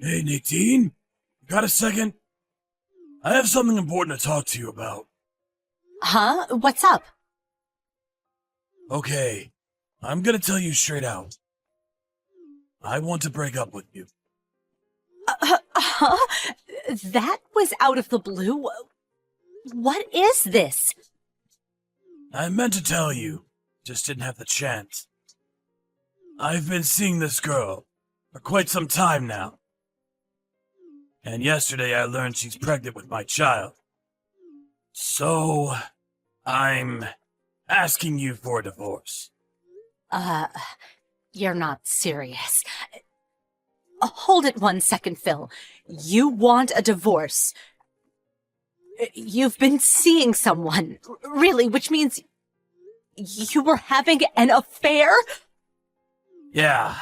Hey, Nadine? Got a second? I have something important to talk to you about. Huh? What's up? Okay, I'm gonna tell you straight out. I want to break up with you. Huh? That was out of the blue. What is this? I meant to tell you, just didn't have the chance. I've been seeing this girl for quite some time now. And yesterday I learned she's pregnant with my child. So, I'm asking you for a divorce. You're not serious. Hold it 1 second, Phil. You want a divorce. You've been seeing someone, really, which means you were having an affair? Yeah,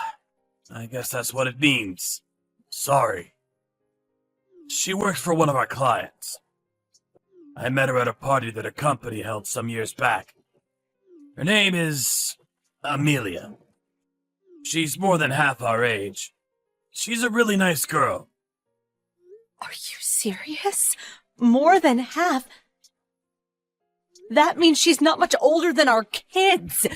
I guess that's what it means. Sorry. She works for one of our clients. I met her at a party that a company held some years back. Her name is Amelia. She's more than half our age. She's a really nice girl. Are you serious? More than half? That means she's not much older than our kids.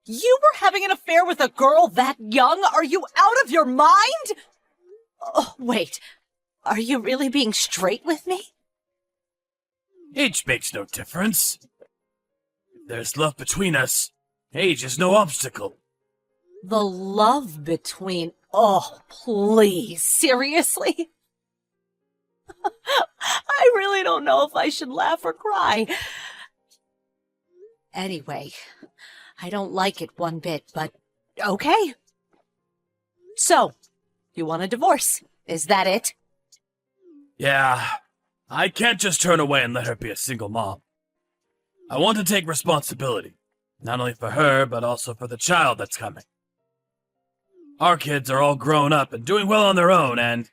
You were having an affair with a girl that young? Are you out of your mind? Oh, wait. Are you really being straight with me? Age makes no difference. If there's love between us, age is no obstacle. The love between... Oh, please. Seriously? I really don't know if I should laugh or cry. Anyway, I don't like it one bit, but okay. So, you want a divorce? Is that it? Yeah, I can't just turn away and let her be a single mom. I want to take responsibility, not only for her, but also for the child that's coming. Our kids are all grown up and doing well on their own, and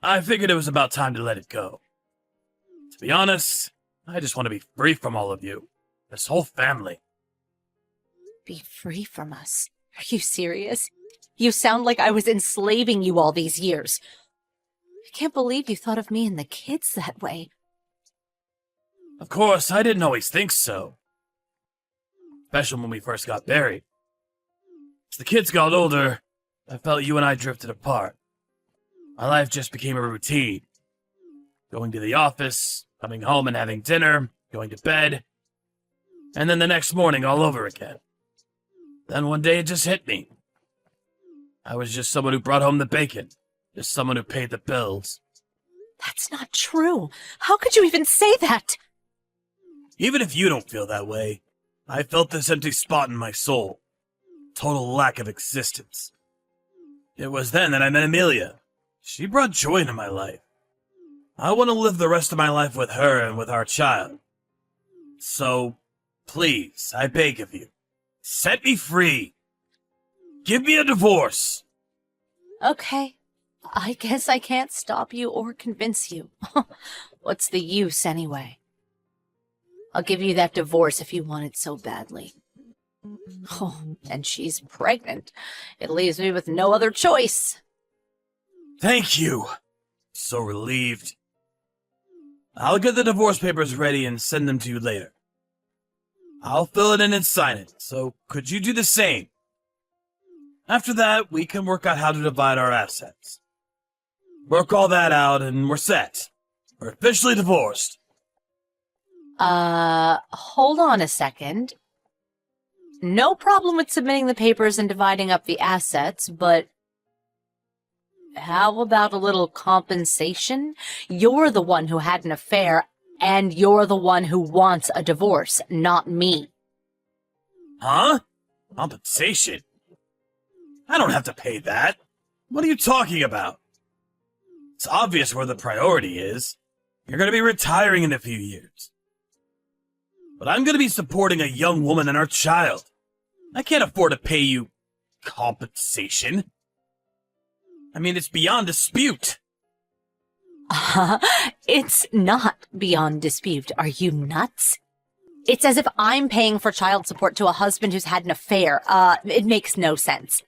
I figured it was about time to let it go. To be honest, I just want to be free from all of you, this whole family. Be free from us? Are you serious? You sound like I was enslaving you all these years. I can't believe you thought of me and the kids that way. Of course, I didn't always think so. Especially when we first got married. As the kids got older, I felt you and I drifted apart. My life just became a routine. Going to the office, coming home and having dinner, going to bed, and then the next morning all over again. Then one day it just hit me. I was just someone who brought home the bacon, just someone who paid the bills. That's not true. How could you even say that? Even if you don't feel that way, I felt this empty spot in my soul. Total lack of existence. It was then that I met Amelia. She brought joy into my life. I want to live the rest of my life with her and with our child. So, please, I beg of you, set me free. Give me a divorce. Okay. I guess I can't stop you or convince you. What's the use, anyway? I'll give you that divorce if you want it so badly. Oh, and she's pregnant. It leaves me with no other choice. Thank you. So relieved. I'll get the divorce papers ready and send them to you later. I'll fill it in and sign it, so could you do the same? After that, we can work out how to divide our assets. Work all that out and we're set. We're officially divorced. Hold on a second. No problem with submitting the papers and dividing up the assets, but how about a little compensation? You're the one who had an affair, and you're the one who wants a divorce, not me. Huh? Compensation? I don't have to pay that. What are you talking about? It's obvious where the priority is. You're going to be retiring in a few years. But I'm going to be supporting a young woman and our child. I can't afford to pay you compensation. I mean, it's beyond dispute. It's not beyond dispute. Are you nuts? It's as if I'm paying for child support to a husband who's had an affair. It makes no sense.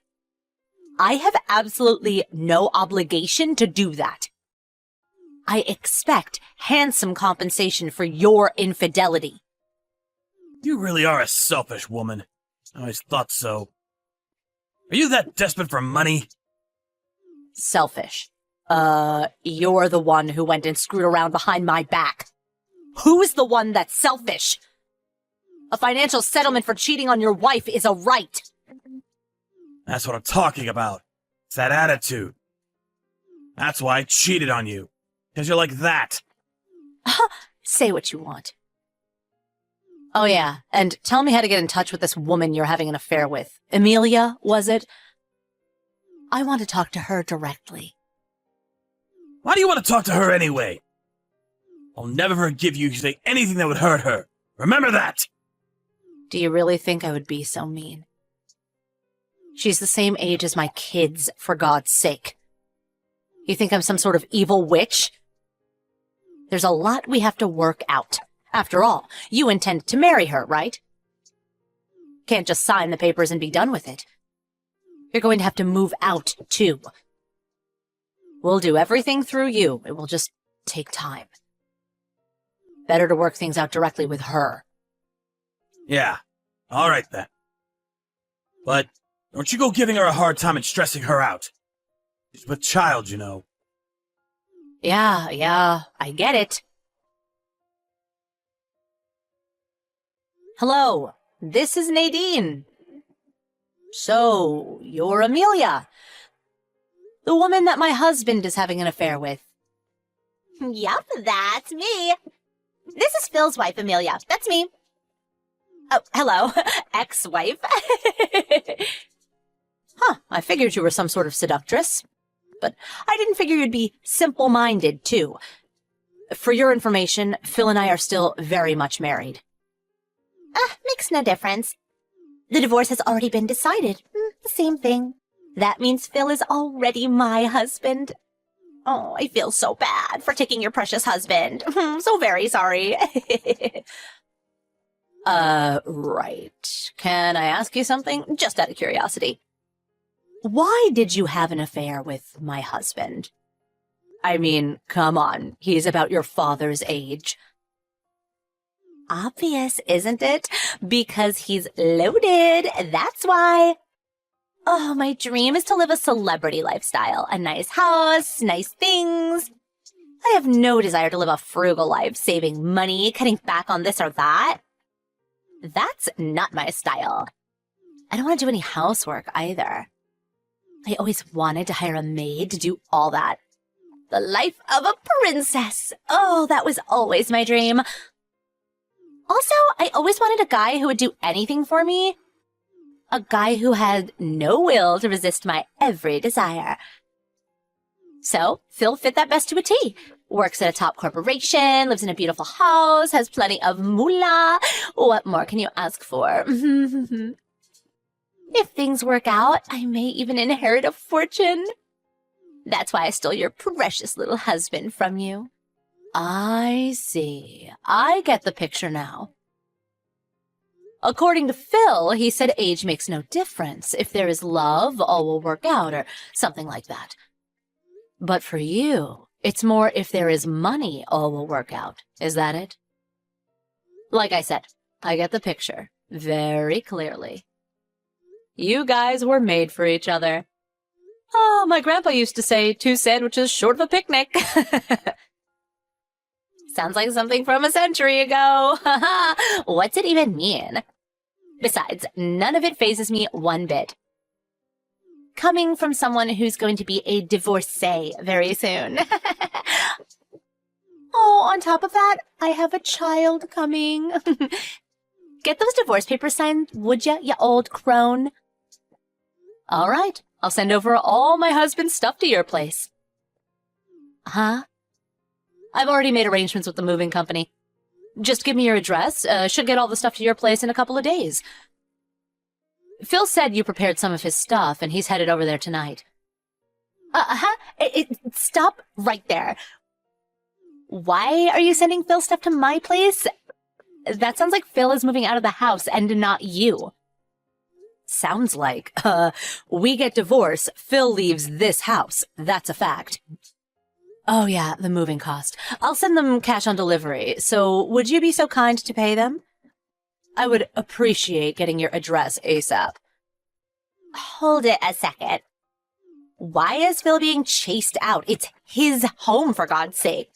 I have absolutely no obligation to do that. I expect handsome compensation for your infidelity. You really are a selfish woman. I always thought so. Are you that desperate for money? Selfish. You're the one who went and screwed around behind my back. Who's the one that's selfish? A financial settlement for cheating on your wife is a right. That's what I'm talking about. It's that attitude. That's why I cheated on you. Because you're like that. Say what you want. Oh yeah, and tell me how to get in touch with this woman you're having an affair with. Amelia, was it? I want to talk to her directly. Why do you want to talk to her anyway? I'll never forgive you if you say anything that would hurt her. Remember that! Do you really think I would be so mean? She's the same age as my kids, for God's sake. You think I'm some sort of evil witch? There's a lot we have to work out. After all, you intend to marry her, right? Can't just sign the papers and be done with it. You're going to have to move out, too. We'll do everything through you. It will just take time. Better to work things out directly with her. Yeah, alright then. But don't you go giving her a hard time and stressing her out. She's with child, you know. Yeah, I get it. Hello, this is Nadine. So, you're Amelia. The woman that my husband is having an affair with. Yup, that's me. This is Phil's wife, Amelia. That's me. Oh, hello, ex-wife. I figured you were some sort of seductress. But I didn't figure you'd be simple-minded, too. For your information, Phil and I are still very much married. Makes no difference. The divorce has already been decided. The same thing. That means Phil is already my husband. Oh, I feel so bad for taking your precious husband. So very sorry. Right. Can I ask you something? Just out of curiosity. Why did you have an affair with my husband? I mean, come on. He's about your father's age. Obvious, isn't it? Because he's loaded. That's why. Oh, my dream is to live a celebrity lifestyle. A nice house, nice things. I have no desire to live a frugal life, saving money, cutting back on this or that. That's not my style. I don't want to do any housework either. I always wanted to hire a maid to do all that. The life of a princess. Oh, that was always my dream. Also, I always wanted a guy who would do anything for me. A guy who had no will to resist my every desire. So, Phil fit that best to a T. Works at a top corporation, lives in a beautiful house, has plenty of moolah. What more can you ask for? If things work out, I may even inherit a fortune. That's why I stole your precious little husband from you. I see. I get the picture now. According to Phil, he said age makes no difference. If there is love, all will work out, or something like that. But for you, it's more if there is money, all will work out. Is that it? Like I said, I get the picture very clearly. You guys were made for each other. Oh, my grandpa used to say 2 sandwiches short of a picnic. Sounds like something from a century ago. What's it even mean? Besides, none of it phases me one bit. Coming from someone who's going to be a divorcee very soon. Oh, on top of that, I have a child coming. Get those divorce papers signed, would ya, you old crone? All right, I'll send over all my husband's stuff to your place. Huh? I've already made arrangements with the moving company. Just give me your address. Should get all the stuff to your place in a couple of days. Phil said you prepared some of his stuff, and he's headed over there tonight. Stop right there. Why are you sending Phil stuff to my place? That sounds like Phil is moving out of the house and not you. Sounds like, we get divorced, Phil leaves this house. That's a fact. Oh yeah, the moving cost. I'll send them cash on delivery, so would you be so kind to pay them? I would appreciate getting your address ASAP. Hold it a second. Why is Phil being chased out? It's his home, for God's sake.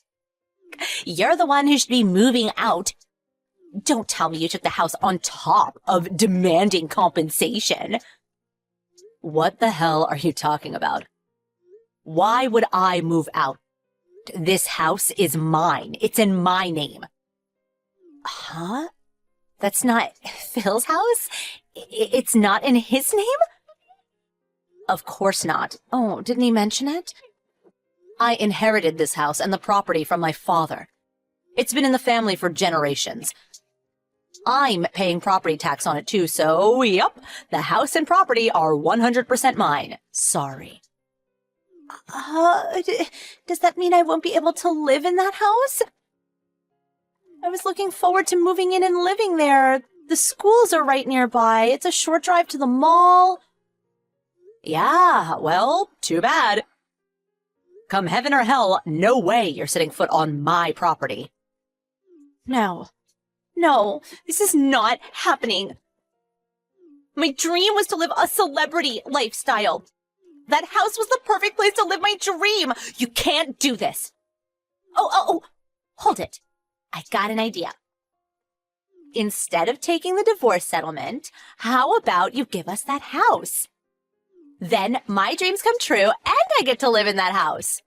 You're the one who should be moving out. Don't tell me you took the house on top of demanding compensation. What the hell are you talking about? Why would I move out? This house is mine. It's in my name. Huh? That's not Phil's house? It's not in his name? Of course not. Oh, didn't he mention it? I inherited this house and the property from my father. It's been in the family for generations. I'm paying property tax on it too, so yep, the house and property are 100% mine. Sorry. Does that mean I won't be able to live in that house? I was looking forward to moving in and living there. The schools are right nearby. It's a short drive to the mall. Yeah, well, too bad. Come heaven or hell, no way you're setting foot on my property. No, this is not happening. My dream was to live a celebrity lifestyle. That house was the perfect place to live my dream. You can't do this. Oh, hold it. I got an idea. Instead of taking the divorce settlement, how about you give us that house? Then my dreams come true and I get to live in that house.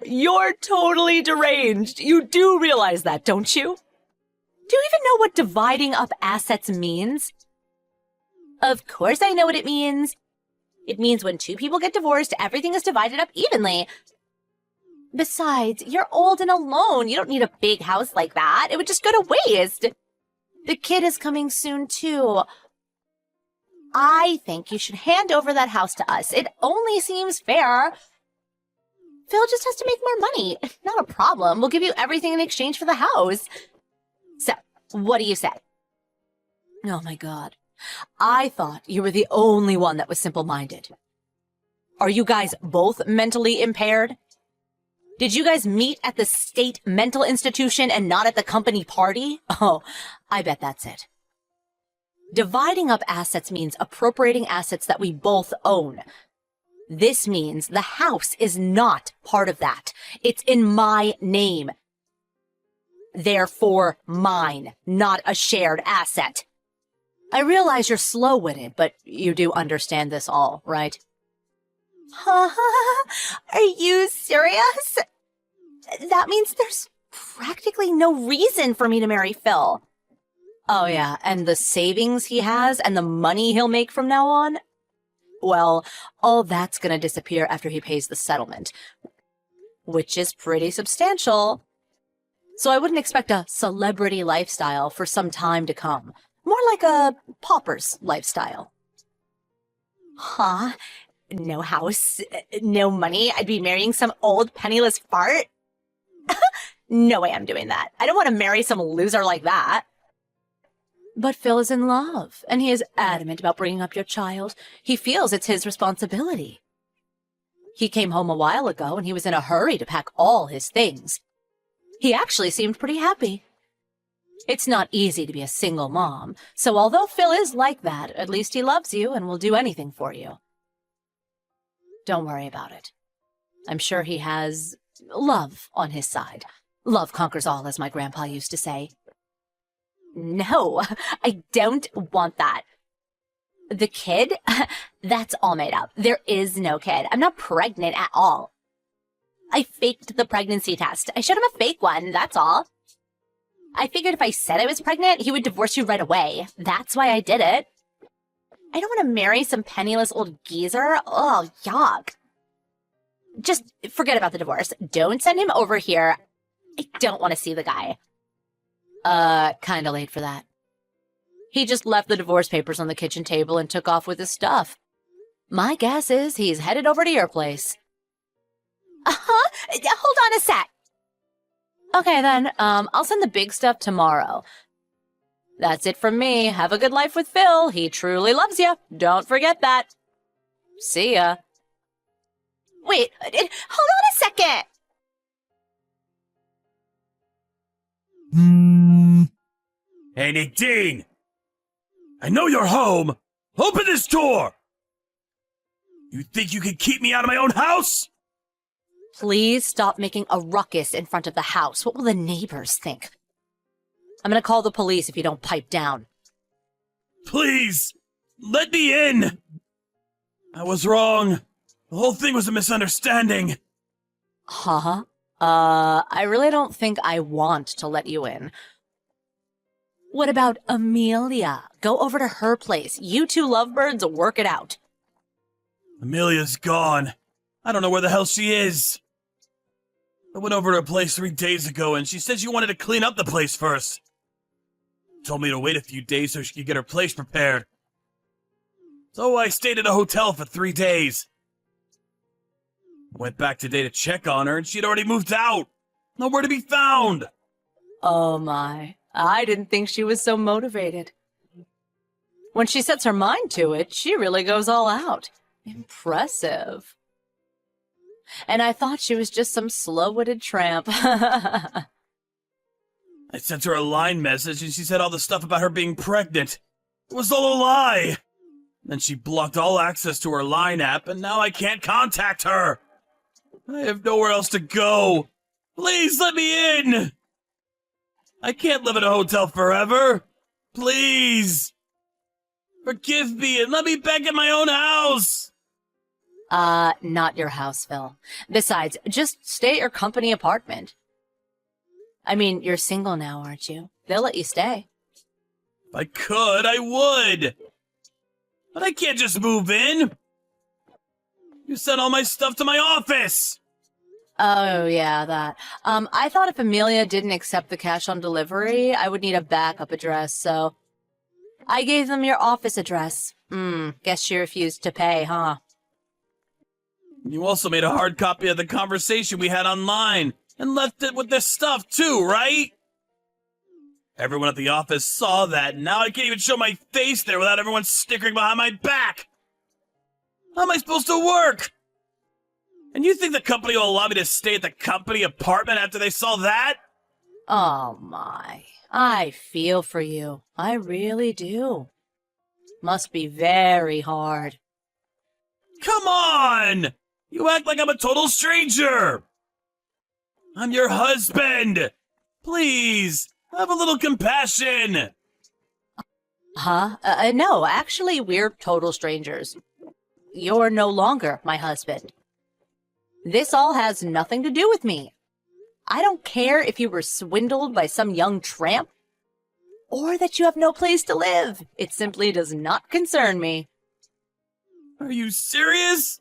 You're totally deranged. You do realize that, don't you? Do you even know what dividing up assets means? Of course I know what it means. It means when two people get divorced, everything is divided up evenly. Besides, you're old and alone. You don't need a big house like that. It would just go to waste. The kid is coming soon, too. I think you should hand over that house to us. It only seems fair. Phil just has to make more money. Not a problem. We'll give you everything in exchange for the house. So, what do you say? Oh my God. I thought you were the only one that was simple-minded. Are you guys both mentally impaired? Did you guys meet at the state mental institution and not at the company party? Oh, I bet that's it. Dividing up assets means appropriating assets that we both own. This means the house is not part of that. It's in my name. Therefore, mine, not a shared asset. I realize you're slow-witted, but you do understand this all, right? Are you serious? That means there's practically no reason for me to marry Phil. Oh yeah, and the savings he has and the money he'll make from now on? Well, all that's gonna disappear after he pays the settlement, which is pretty substantial. So I wouldn't expect a celebrity lifestyle for some time to come. More like a pauper's lifestyle. Huh? No house, no money. I'd be marrying some old penniless fart? No way I'm doing that. I don't want to marry some loser like that. But Phil is in love, and he is adamant about bringing up your child. He feels it's his responsibility. He came home a while ago, and he was in a hurry to pack all his things. He actually seemed pretty happy. It's not easy to be a single mom, so although Phil is like that, at least he loves you and will do anything for you. Don't worry about it. I'm sure he has love on his side. Love conquers all, as my grandpa used to say. No, I don't want that. The kid? That's all made up. There is no kid. I'm not pregnant at all. I faked the pregnancy test. I showed him a fake one, that's all. I figured if I said I was pregnant, he would divorce you right away. That's why I did it. I don't want to marry some penniless old geezer. Oh, yuck. Just forget about the divorce. Don't send him over here. I don't want to see the guy. Kinda late for that. He just left the divorce papers on the kitchen table and took off with his stuff. My guess is he's headed over to your place. Hold on a sec. Okay then, I'll send the big stuff tomorrow. That's it from me. Have a good life with Phil. He truly loves you. Don't forget that. See ya. Wait, hold on a second. Hey, Nadine! I know you're home! Open this door! You think you can keep me out of my own house? Please stop making a ruckus in front of the house. What will the neighbors think? I'm gonna call the police if you don't pipe down. Please! Let me in! I was wrong. The whole thing was a misunderstanding. Huh? I really don't think I want to let you in. What about Amelia? Go over to her place. You two lovebirds work it out. Amelia's gone. I don't know where the hell she is. I went over to her place 3 days ago and she said she wanted to clean up the place first. Told me to wait a few days so she could get her place prepared. So I stayed at a hotel for 3 days. Went back today to check on her and she'd already moved out. Nowhere to be found. Oh my. I didn't think she was so motivated. When she sets her mind to it, she really goes all out. Impressive. And I thought she was just some slow-witted tramp. I sent her a line message and she said all the stuff about her being pregnant. It was all a lie. Then she blocked all access to her Line app and now I can't contact her. I have nowhere else to go. Please let me in. I can't live in a hotel forever. Please. Forgive me and let me back in my own house. Not your house, Phil. Besides, just stay at your company apartment. I mean, you're single now, aren't you? They'll let you stay. If I could, I would. But I can't just move in. You sent all my stuff to my office. Oh, yeah, that. I thought if Amelia didn't accept the cash on delivery, I would need a backup address, so I gave them your office address. Guess she refused to pay, huh? You also made a hard copy of the conversation we had online and left it with this stuff too, right? Everyone at the office saw that, and now I can't even show my face there without everyone snickering behind my back. How am I supposed to work? And you think the company will allow me to stay at the company apartment after they saw that? Oh, my. I feel for you. I really do. Must be very hard. Come on! You act like I'm a total stranger! I'm your husband! Please, have a little compassion! Huh? No, actually, we're total strangers. You're no longer my husband. This all has nothing to do with me. I don't care if you were swindled by some young tramp, or that you have no place to live. It simply does not concern me. Are you serious?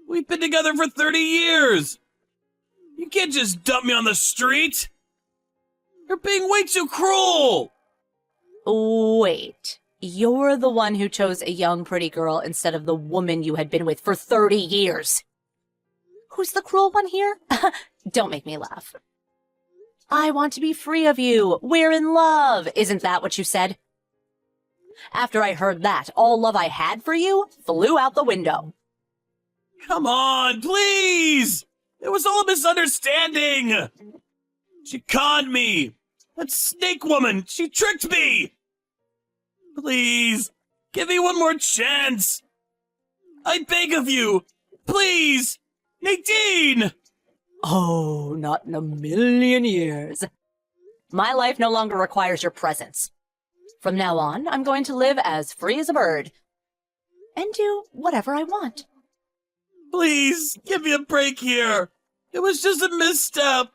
We've been together for 30 years! You can't just dump me on the street! You're being way too cruel! Wait. You're the one who chose a young, pretty girl instead of the woman you had been with for 30 years. Who's the cruel one here? Don't make me laugh. I want to be free of you. We're in love. Isn't that what you said? After I heard that, all love I had for you flew out the window. Come on, please! It was all a misunderstanding! She conned me! That snake woman, she tricked me! Please, give me one more chance! I beg of you! Please! Nadine! Oh, not in a million years. My life no longer requires your presence. From now on, I'm going to live as free as a bird. And do whatever I want. Please, give me a break here. It was just a misstep.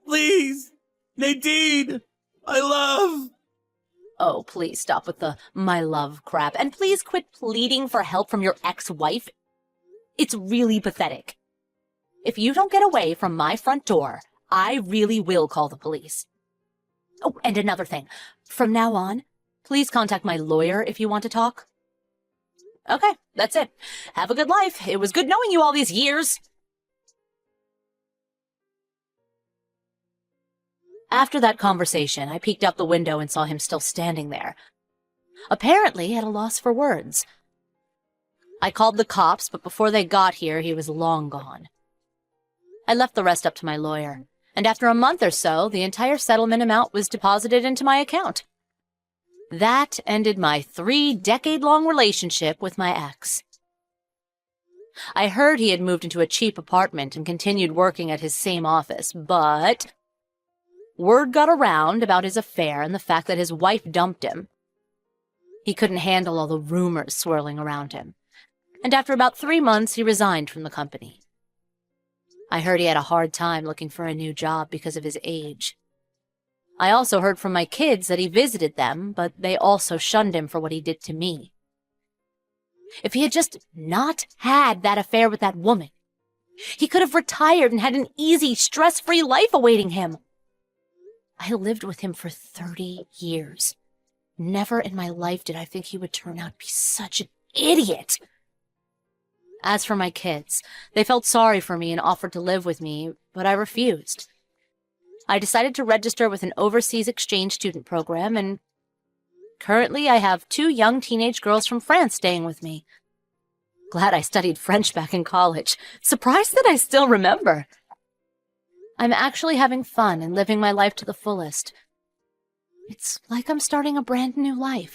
Please, Nadine, I love. Oh, please stop with the my love crap. And please quit pleading for help from your ex-wife. It's really pathetic. If you don't get away from my front door, I really will call the police. Oh, and another thing. From now on, please contact my lawyer if you want to talk. Okay, that's it. Have a good life. It was good knowing you all these years. After that conversation, I peeked out the window and saw him still standing there, apparently at a loss for words. I called the cops, but before they got here, he was long gone. I left the rest up to my lawyer, and after a month or so, the entire settlement amount was deposited into my account. That ended my 3-decade-long relationship with my ex. I heard he had moved into a cheap apartment and continued working at his same office, but word got around about his affair and the fact that his wife dumped him. He couldn't handle all the rumors swirling around him, and after about 3 months, he resigned from the company. I heard he had a hard time looking for a new job because of his age. I also heard from my kids that he visited them, but they also shunned him for what he did to me. If he had just not had that affair with that woman, he could have retired and had an easy, stress-free life awaiting him. I lived with him for 30 years. Never in my life did I think he would turn out to be such an idiot. As for my kids, they felt sorry for me and offered to live with me, but I refused. I decided to register with an overseas exchange student program, and currently I have 2 young teenage girls from France staying with me. Glad I studied French back in college. Surprised that I still remember. I'm actually having fun and living my life to the fullest. It's like I'm starting a brand new life.